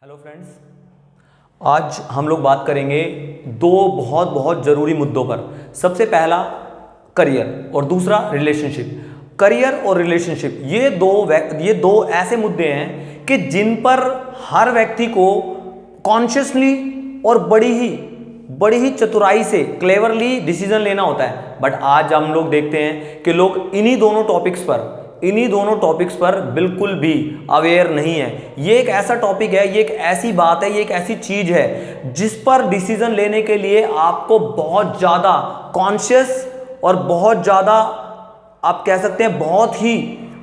Hello friends, आज हम लोग बात करेंगे दो बहुत ज़रूरी मुद्दों पर। सबसे पहला करियर और दूसरा रिलेशनशिप। करियर और रिलेशनशिप ये दो ऐसे मुद्दे हैं कि जिन पर हर व्यक्ति को कॉन्शियसली और बड़ी ही चतुराई से क्लेवरली डिसीजन लेना होता है। बट आज हम लोग देखते हैं कि लोग इन्हीं दोनों टॉपिक्स पर बिल्कुल भी अवेयर नहीं है। ये एक ऐसा टॉपिक है, ये एक ऐसी बात है, ये एक ऐसी चीज है जिस पर डिसीजन लेने के लिए आपको बहुत ज़्यादा कॉन्शियस और बहुत ज़्यादा, आप कह सकते हैं, बहुत ही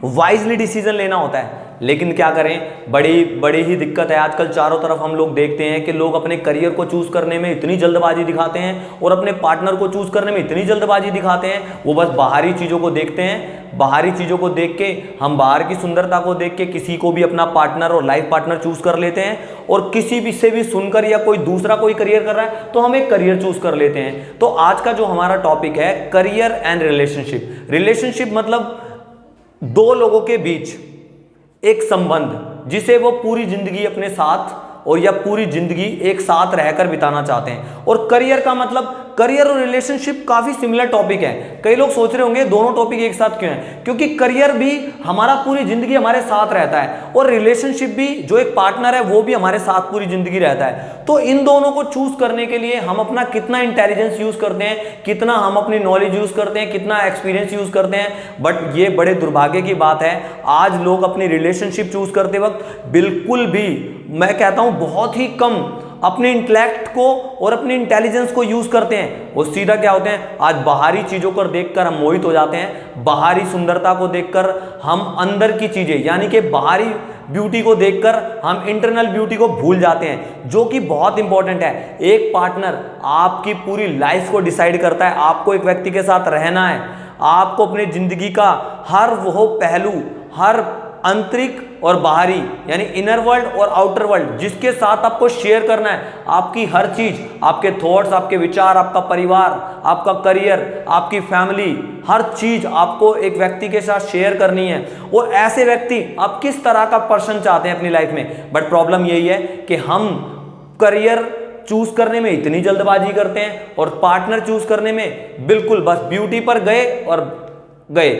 वाइजली डिसीजन लेना होता है। लेकिन क्या करें, बड़ी ही दिक्कत है। आजकल चारों तरफ हम लोग देखते हैं कि लोग अपने करियर को चूज करने में इतनी जल्दबाजी दिखाते हैं और अपने पार्टनर को चूज करने में इतनी जल्दबाजी दिखाते हैं। वो बस बाहरी चीज़ों को देखते हैं, बाहरी चीज़ों को देख के, हम बाहर की सुंदरता को देख के किसी को भी अपना पार्टनर और लाइफ पार्टनर चूज कर लेते हैं। और किसी भी से भी सुनकर या कोई दूसरा कोई करियर कर रहा है तो हम एक करियर चूज कर लेते हैं। तो आज का जो हमारा टॉपिक है, करियर एंड रिलेशनशिप। रिलेशनशिप मतलब दो लोगों के बीच एक संबंध जिसे वो पूरी जिंदगी अपने साथ और या पूरी जिंदगी एक साथ रहकर बिताना चाहते हैं। और करियर का मतलब, करियर और रिलेशनशिप काफी सिमिलर टॉपिक है। कई लोग सोच रहे होंगे दोनों टॉपिक एक साथ क्यों हैं, क्योंकि करियर भी हमारा पूरी जिंदगी हमारे साथ रहता है और रिलेशनशिप भी, जो एक पार्टनर है वो भी हमारे साथ पूरी जिंदगी रहता है। तो इन दोनों को चूज करने के लिए हम अपना कितना इंटेलिजेंस यूज करते हैं, कितना हम अपनी नॉलेज यूज करते हैं, कितना एक्सपीरियंस यूज करते हैं। बट ये बड़े दुर्भाग्य की बात है, आज लोग अपनी रिलेशनशिप चूज करते वक्त बिल्कुल भी, मैं कहता हूं बहुत ही कम, अपने इंटेलेक्ट को और अपने इंटेलिजेंस को यूज करते हैं। वो सीधा क्या होते हैं, आज बाहरी चीजों को देखकर हम मोहित हो जाते हैं। बाहरी सुंदरता को देखकर हम अंदर की चीजें, यानी कि बाहरी ब्यूटी को देखकर हम इंटरनल ब्यूटी को भूल जाते हैं, जो कि बहुत इंपॉर्टेंट है। एक पार्टनर आपकी पूरी लाइफ को डिसाइड करता है। आपको एक व्यक्ति के साथ रहना है, आपको अपनी जिंदगी का हर वो पहलू, हर आंतरिक और बाहरी, यानी इनर वर्ल्ड और आउटर वर्ल्ड, जिसके साथ आपको शेयर करना है। आपकी हर चीज, आपके थॉट्स, आपके विचार, आपका परिवार, आपका करियर, आपकी फैमिली, हर चीज आपको एक व्यक्ति के साथ शेयर करनी है। और ऐसे व्यक्ति आप किस तरह का पर्सन चाहते हैं अपनी लाइफ में। बट प्रॉब्लम यही है कि हम करियर चूज करने में इतनी जल्दबाजी करते हैं और पार्टनर चूज करने में बिल्कुल बस ब्यूटी पर गए और गए।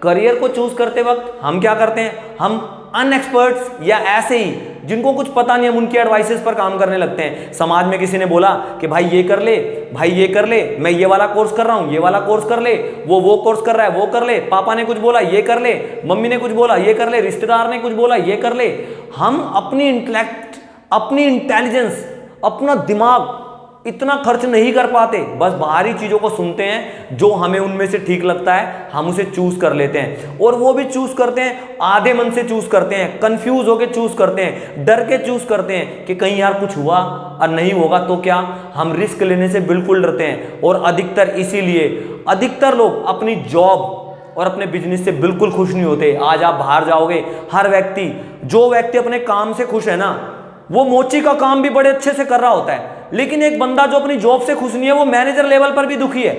करियर को चूज करते वक्त हम क्या करते हैं, हम अनएक्सपर्ट्स या ऐसे ही जिनको कुछ पता नहीं, हम उनकी एडवाइसेस पर काम करने लगते हैं। समाज में किसी ने बोला कि भाई ये कर ले, भाई ये कर ले, मैं ये वाला कोर्स कर रहा हूं, ये वाला कोर्स कर ले, वो कोर्स कर रहा है, वो कर ले। पापा ने कुछ बोला, ये कर ले। मम्मी ने कुछ बोला, ये कर ले। रिश्तेदार ने कुछ बोला, ये कर ले। हम अपनी इंटेलेक्ट, अपनी इंटेलिजेंस, अपना दिमाग इतना खर्च नहीं कर पाते, बस बाहरी चीजों को सुनते हैं, जो हमें उनमें से ठीक लगता है हम उसे चूज कर लेते हैं। और वो भी चूज करते हैं आधे मन से चूज करते हैं, कंफ्यूज होके चूज करते हैं, डर के चूज करते हैं कि कहीं यार कुछ हुआ और नहीं होगा तो क्या। हम रिस्क लेने से बिल्कुल डरते हैं। और अधिकतर लोग अपनी जॉब और अपने बिजनेस से बिल्कुल खुश नहीं होते। आज आप बाहर जाओगे, जो व्यक्ति अपने काम से खुश है ना, वो मोची का काम भी बड़े अच्छे से कर रहा होता है। लेकिन एक बंदा जो अपनी जॉब से खुश नहीं है, वो मैनेजर लेवल पर भी दुखी है।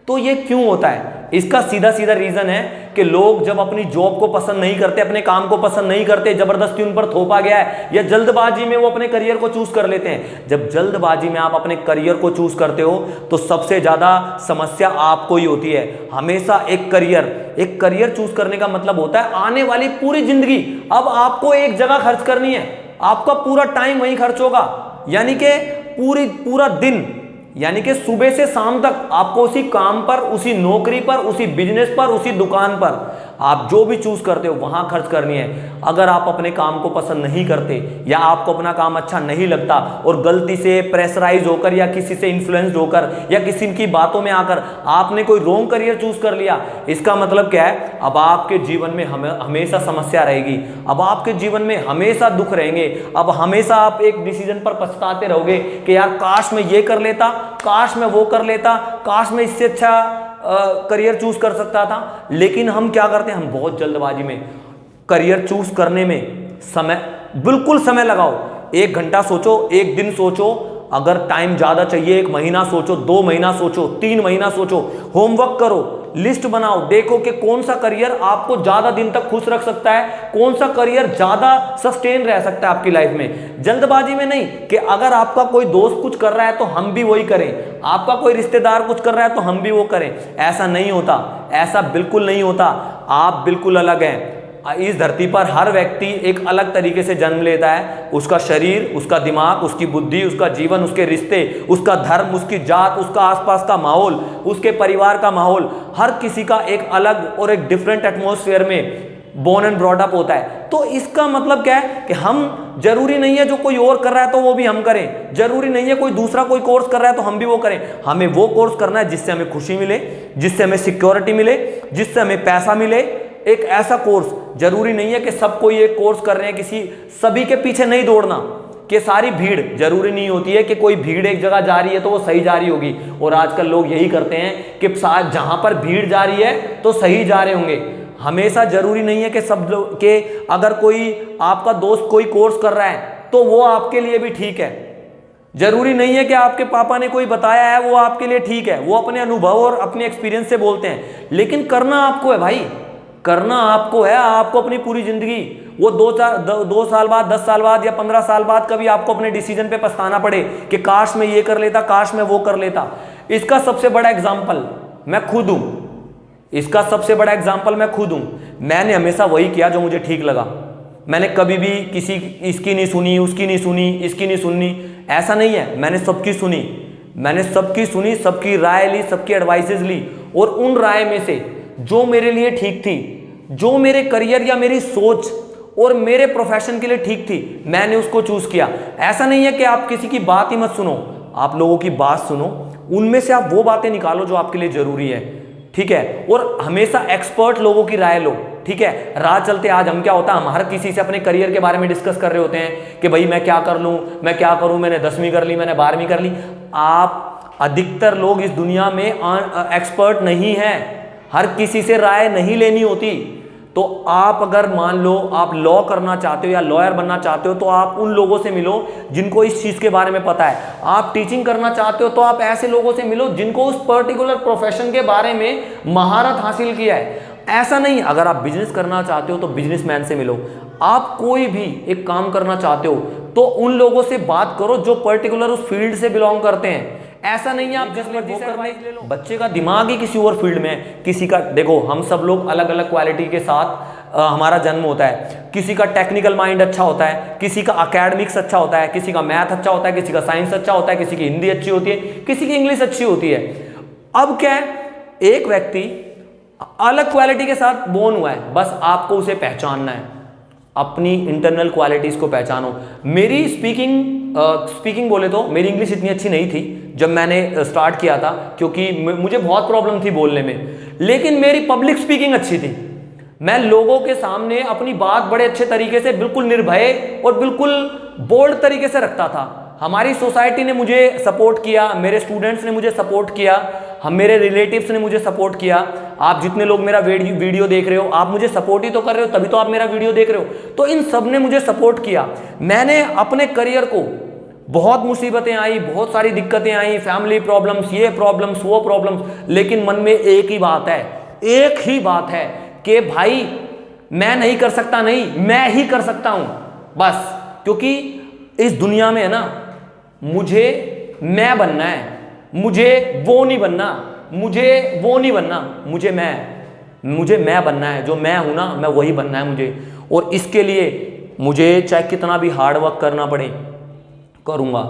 तो ये क्यों होता है? इसका सीधा रीजन है कि लोग जब अपनी जॉब को पसंद नहीं करते, अपने काम को पसंद नहीं करते, जबरदस्ती उन पर थोपा गया है, या जल्दबाजी में वो अपने करियर को चूज कर लेते हैं। जब जल्दबाजी में आप अपने करियर को चूज करते हो तो सबसे ज्यादा समस्या आपको ही होती है। हमेशा एक करियर चूज करने का मतलब होता है आने वाली पूरी जिंदगी अब आपको एक जगह खर्च करनी है। आपका पूरा टाइम वहीं खर्च होगा, यानी कि पूरा दिन, यानी कि सुबह से शाम तक आपको उसी काम पर, उसी नौकरी पर, उसी बिजनेस पर, उसी दुकान पर, आप जो भी चूज करते हो वहां खर्च करनी है। अगर आप अपने काम को पसंद नहीं करते या आपको अपना काम अच्छा नहीं लगता और गलती से प्रेशराइज होकर या किसी से इन्फ्लुएंस्ड होकर या किसी की बातों में आकर आपने कोई रॉन्ग करियर चूज कर लिया, इसका मतलब क्या है, अब आपके जीवन में हमेशा समस्या रहेगी, अब आपके जीवन में हमेशा दुख रहेंगे, अब हमेशा आप एक डिसीजन पर पछताते रहोगे कि यार काश मैं ये कर लेता, काश मैं वो कर लेता, काश मैं इससे अच्छा करियर चूज कर सकता था। लेकिन हम क्या करते हैं, हम बहुत जल्दबाजी में करियर चूज करने में बिल्कुल समय लगाओ। 1 घंटा सोचो, 1 दिन सोचो, अगर टाइम ज्यादा चाहिए 1 महीना सोचो, 2 महीना सोचो, 3 महीना सोचो, होमवर्क करो, लिस्ट बनाओ, देखो कि कौन सा करियर आपको ज्यादा दिन तक खुश रख सकता है, कौन सा करियर ज्यादा सस्टेन रह सकता है आपकी लाइफ में। जल्दबाजी में नहीं कि अगर आपका कोई दोस्त कुछ कर रहा है तो हम भी वही करें, आपका कोई रिश्तेदार कुछ कर रहा है तो हम भी वो करें। ऐसा नहीं होता, ऐसा बिल्कुल नहीं होता। आप बिल्कुल अलग हैं। इस धरती पर हर व्यक्ति एक अलग तरीके से जन्म लेता है। उसका शरीर, उसका दिमाग, उसकी बुद्धि, उसका जीवन, उसके रिश्ते, उसका धर्म, उसकी जात, उसका आसपास का माहौल, उसके परिवार का माहौल, हर किसी का एक अलग और एक डिफरेंट एटमॉस्फेयर में बोर्न एंड ब्रॉट अप होता है। तो इसका मतलब क्या है कि हम, जरूरी नहीं है जो कोई और कर रहा है तो वो भी हम करें, जरूरी नहीं है कोई दूसरा कोई कोर्स कर रहा है तो हम भी वो करें। हमें वो कोर्स करना है जिससे हमें खुशी मिले, जिससे हमें सिक्योरिटी मिले, जिससे हमें पैसा मिले। एक ऐसा कोर्स, जरूरी नहीं है कि सब कोई एक कोर्स कर रहे हैं, किसी सभी के पीछे नहीं दौड़ना कि सारी भीड़, जरूरी नहीं होती है कि कोई भीड़ एक जगह जा रही है तो वो सही जा रही होगी। और आजकल लोग यही करते हैं कि जहां पर भीड़ जा रही है तो सही जा रहे होंगे। हमेशा जरूरी नहीं है कि सब लोग के, अगर कोई आपका दोस्त कोई कोर्स कर रहा है तो वो आपके लिए भी ठीक है। जरूरी नहीं है कि आपके पापा ने कोई बताया है वो आपके लिए ठीक है, वो अपने अनुभव और अपने एक्सपीरियंस से बोलते हैं, लेकिन करना आपको है भाई, करना आपको है। आपको अपनी पूरी जिंदगी, वो 2 साल बाद, 10 साल बाद या 15 साल बाद कभी आपको अपने डिसीजन पे पछताना पड़े कि काश मैं ये कर लेता, काश मैं वो कर लेता। इसका सबसे बड़ा एग्जाम्पल मैं खुद हूं, इसका सबसे बड़ा एग्जाम्पल मैं खुद हूं। मैंने हमेशा वही किया जो मुझे ठीक लगा। मैंने कभी भी किसी इसकी नहीं सुनी, उसकी नहीं सुनी, इसकी नहीं सुननी, ऐसा नहीं है। मैंने सबकी सुनी, मैंने सबकी सुनी, सबकी राय ली, सबकी एडवाइसेस ली, और उन राय में से जो मेरे लिए ठीक थी, जो मेरे करियर या मेरी सोच और मेरे प्रोफेशन के लिए ठीक थी, मैंने उसको चूज किया। ऐसा नहीं है कि आप किसी की बात ही मत सुनो, आप लोगों की बात सुनो, उनमें से आप वो बातें निकालो जो आपके लिए जरूरी है, ठीक है। और हमेशा एक्सपर्ट लोगों की राय लो, ठीक है। राह चलते आज हम क्या होता है, हम हर किसी से अपने करियर के बारे में डिस्कस कर रहे होते हैं कि भाई मैं क्या कर लूं, मैं क्या करूं, मैंने 10वीं कर ली, मैंने 12वीं कर ली। आप, अधिकतर लोग इस दुनिया में एक्सपर्ट नहीं हैं, हर किसी से राय नहीं लेनी होती। तो आप अगर मान लो आप लॉ करना चाहते हो या लॉयर बनना चाहते हो तो आप उन लोगों से मिलो जिनको इस चीज के बारे में पता है। आप टीचिंग करना चाहते हो तो आप ऐसे लोगों से मिलो जिनको उस पर्टिकुलर प्रोफेशन के बारे में महारत हासिल किया है। ऐसा नहीं, अगर आप बिजनेस करना चाहते हो तो बिजनेसमैन से मिलो। आप कोई भी एक काम करना चाहते हो तो उन लोगों से बात करो जो पर्टिकुलर उस फील्ड से बिलोंग करते हैं। ऐसा नहीं है आप जिस मर्जी से एडवाइस ले लो। बच्चे का दिमाग ही किसी और फील्ड में है, किसी का, देखो हम सब लोग अलग अलग क्वालिटी के साथ हमारा जन्म होता है। किसी का टेक्निकल माइंड अच्छा होता है, किसी का एकेडमिक्स अच्छा होता है, किसी का मैथ अच्छा होता है, किसी का साइंस अच्छा होता है, किसी की हिंदी अच्छी होती है, किसी की इंग्लिश अच्छी होती है। अब क्या है, एक व्यक्ति अलग क्वालिटी के साथ बोर्न हुआ है, बस आपको उसे पहचानना है, अपनी इंटरनल क्वालिटीज को पहचानो। मेरी स्पीकिंग बोले तो मेरी इंग्लिश इतनी अच्छी नहीं थी जब मैंने स्टार्ट किया था, क्योंकि मुझे बहुत प्रॉब्लम थी बोलने में, लेकिन मेरी पब्लिक स्पीकिंग अच्छी थी। मैं लोगों के सामने अपनी बात बड़े अच्छे तरीके से, बिल्कुल निर्भय और बिल्कुल बोल्ड तरीके से रखता था। हमारी सोसाइटी ने मुझे सपोर्ट किया, मेरे स्टूडेंट्स ने मुझे सपोर्ट किया, मेरे रिलेटिव्स ने मुझे सपोर्ट किया। आप जितने लोग मेरा वीडियो देख रहे हो, आप मुझे सपोर्ट ही तो कर रहे हो, तभी तो आप मेरा वीडियो देख रहे हो। तो इन सब ने मुझे सपोर्ट किया। मैंने अपने करियर को, बहुत मुसीबतें आई, बहुत सारी दिक्कतें आई, फैमिली प्रॉब्लम्स, ये प्रॉब्लम्स, वो प्रॉब्लम्स, लेकिन मन में एक ही बात है, एक ही बात है कि भाई मैं नहीं कर सकता, नहीं, मैं ही कर सकता हूं बस। क्योंकि इस दुनिया में है ना, मुझे मैं बनना है, मुझे वो नहीं बनना, मुझे वो नहीं बनना, मुझे मैं बनना है। जो मैं हूं ना, मैं वही बनना है मुझे। और इसके लिए मुझे चाहे कितना भी हार्ड वर्क करना पड़े, करूंगा।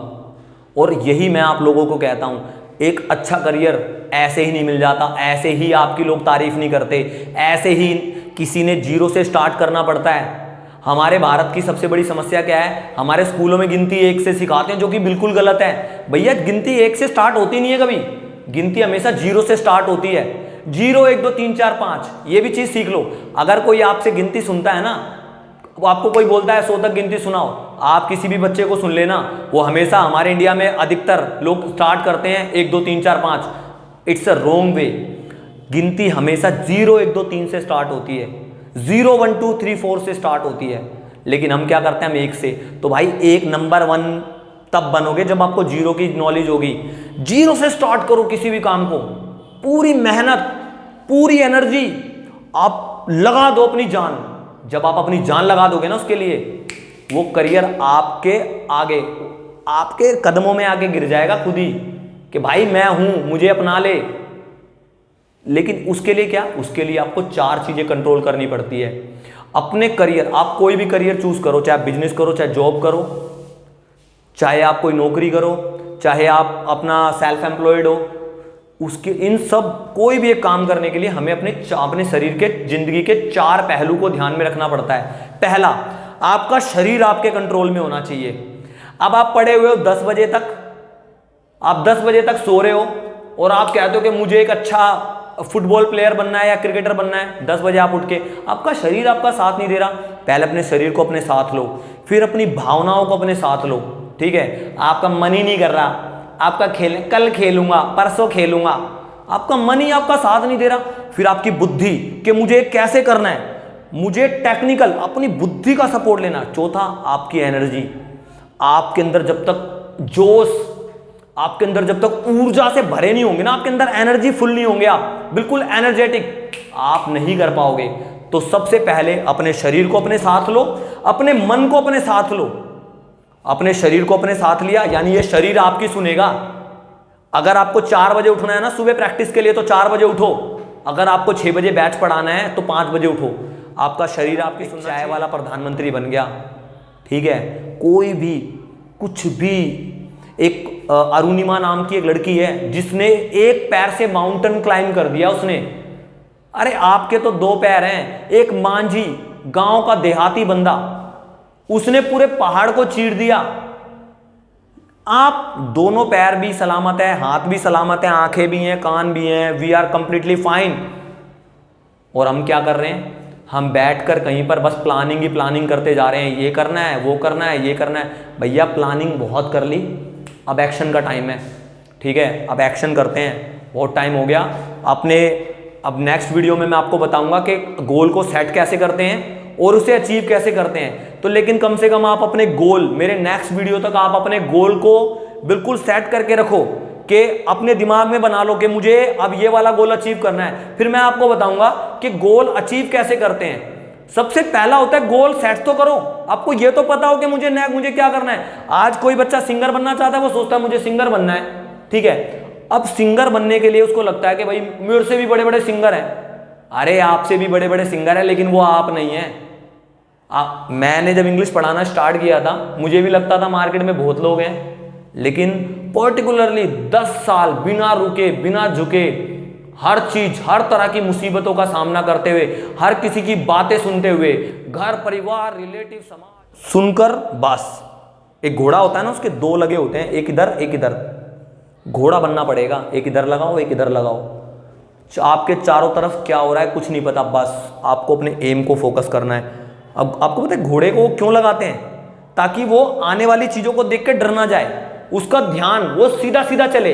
और यही मैं आप लोगों को कहता हूं, एक अच्छा करियर ऐसे ही नहीं मिल जाता, ऐसे ही आपकी लोग तारीफ नहीं करते, ऐसे ही किसी ने जीरो से स्टार्ट करना पड़ता है। हमारे भारत की सबसे बड़ी समस्या क्या है, हमारे स्कूलों में गिनती 1 से सिखाते हैं, जो कि बिल्कुल गलत है। भैया गिनती 1 से स्टार्ट होती नहीं है कभी, गिनती हमेशा 0 से स्टार्ट होती है। 0 1 2 3 4 5, ये भी चीज सीख लो। अगर कोई आपसे गिनती सुनता है ना, वो आपको कोई बोलता है 100 तक गिनती सुनाओ, आप किसी भी बच्चे को सुन लेना, वो हमेशा, हमारे इंडिया में अधिकतर लोग स्टार्ट करते हैं 1 2 3 4 5। It's a wrong way. गिनती हमेशा 0 1 2 3 से स्टार्ट होती है, 0 1 2 3 4 से स्टार्ट होती है। लेकिन हम क्या करते हैं, हम 1 से। तो भाई एक नंबर 1 तब बनोगे जब आपको 0 की नॉलेज होगी। 0 से स्टार्ट करो किसी भी काम को, पूरी मेहनत, पूरी एनर्जी आप लगा दो, अपनी जान। जब आप अपनी जान लगा दोगे ना उसके लिए, वो करियर आपके आगे, आपके कदमों में आके गिर जाएगा खुद ही कि भाई मैं हूं, मुझे अपना ले। लेकिन उसके लिए क्या, उसके लिए आपको 4 चीजें कंट्रोल करनी पड़ती है। अपने करियर, आप कोई भी करियर चूज करो, चाहे बिजनेस करो, चाहे जॉब करो, चाहे आप कोई नौकरी करो, चाहे आप अपना सेल्फ एम्प्लॉयड हो, उसके इन सब कोई भी एक काम करने के लिए हमें अपने शरीर के, जिंदगी के 4 पहलू को ध्यान में रखना पड़ता है। पहला, आपका शरीर आपके कंट्रोल में होना चाहिए। अब आप पड़े हुए हो 10 बजे तक, आप 10 बजे तक सो रहे हो और आप कहते हो कि मुझे एक अच्छा फुटबॉल प्लेयर बनना है या क्रिकेटर बनना है। 10 बजे आप उठ के, आपका शरीर आपका साथ नहीं दे रहा। पहले अपने शरीर को अपने साथ लो, फिर अपनी भावनाओं को अपने साथ लो, ठीक है। आपका मन ही नहीं कर रहा, आपका कल खेलूंगा, परसों खेलूंगा, आपका मन ही आपका साथ नहीं दे रहा। फिर आपकी बुद्धि कि मुझे कैसे करना है, मुझे टेक्निकल, अपनी बुद्धि का सपोर्ट लेना। चौथा, आपकी एनर्जी, आपके अंदर जब तक जोश, आपके अंदर जब तक ऊर्जा से भरे नहीं होंगे ना, आपके अंदर एनर्जी फुल नहीं होंगे, आप बिल्कुल एनर्जेटिक, आप नहीं कर पाओगे। तो सबसे पहले अपने शरीर को अपने साथ लो, अपने मन को अपने साथ लो। अपने शरीर को अपने साथ लिया, यानी ये शरीर आपकी सुनेगा। अगर आपको 4 बजे उठना है ना सुबह प्रैक्टिस के लिए, तो 4 बजे उठो। अगर आपको 6 बजे बैच पढ़ाना है तो 5 बजे उठो। आपका शरीर आपकी सुनना। चाय वाला प्रधानमंत्री बन गया, ठीक है। कोई भी कुछ भी, एक अरुणिमा नाम की एक लड़की है जिसने एक पैर से माउंटेन क्लाइंब कर दिया उसने। अरे आपके तो 2 पैर हैं। एक मांझी, गांव का देहाती बंदा, उसने पूरे पहाड़ को चीर दिया। आप दोनों पैर भी सलामत है, हाथ भी सलामत है, आंखें भी हैं, कान भी हैं, वी आर कंप्लीटली फाइन। और हम क्या कर रहे हैं, हम बैठकर कहीं पर बस प्लानिंग ही प्लानिंग करते जा रहे हैं, ये करना है, वो करना है, ये करना है। भैया प्लानिंग बहुत कर ली, अब एक्शन का टाइम है, ठीक है। अब एक्शन करते हैं, बहुत टाइम हो गया अपने। अब नेक्स्ट वीडियो में मैं आपको बताऊंगा कि गोल को सेट कैसे करते हैं और उसे अचीव कैसे करते हैं। तो लेकिन कम से कम आप अपने गोल, मेरे नेक्स्ट वीडियो तक आप अपने गोल को बिल्कुल सेट करके रखो, कि अपने दिमाग में बना लो कि मुझे अब ये वाला गोल अचीव करना है। फिर मैं आपको बताऊंगा कि गोल अचीव कैसे करते हैं। सबसे पहला होता है गोल सेट तो करो, आपको ये तो पता हो कि मुझे क्या करना है। आज कोई बच्चा सिंगर बनना चाहता है, वो सोचता है मुझे सिंगर बनना है, ठीक है। अब सिंगर बनने के लिए उसको लगता है कि भाई मेरे से भी बड़े बड़े सिंगर हैं। अरे आपसे भी बड़े बड़े सिंगर हैं, लेकिन वो आप नहीं हैं। मैंने जब इंग्लिश पढ़ाना स्टार्ट किया था, मुझे भी लगता था मार्केट में बहुत लोग हैं, लेकिन पर्टिकुलरली 10 साल बिना रुके, बिना झुके, हर चीज, हर तरह की मुसीबतों का सामना करते हुए, हर किसी की बातें सुनते हुए, घर परिवार रिलेटिव समाज सुनकर, बस एक घोड़ा होता है ना, उसके 2 लगे होते हैं, एक इधर एक इधर। घोड़ा बनना पड़ेगा, एक इधर लगाओ एक इधर लगाओ। आपके चारों तरफ क्या हो रहा है कुछ नहीं पता, बस आपको अपने एम को फोकस करना है। अब आपको पता है घोड़े को क्यों लगाते हैं, ताकि वो आने वाली चीजों को देख के डर ना जाए, उसका ध्यान वो सीधा सीधा चले।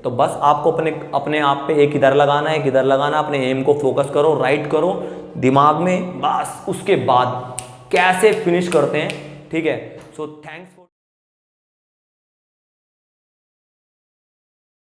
तो बस आपको अपने आप पे एक इधर लगाना है, एक इधर लगाना, अपने एम को फोकस करो, राइट करो दिमाग में, बस उसके बाद कैसे फिनिश करते हैं, ठीक है। So thanks.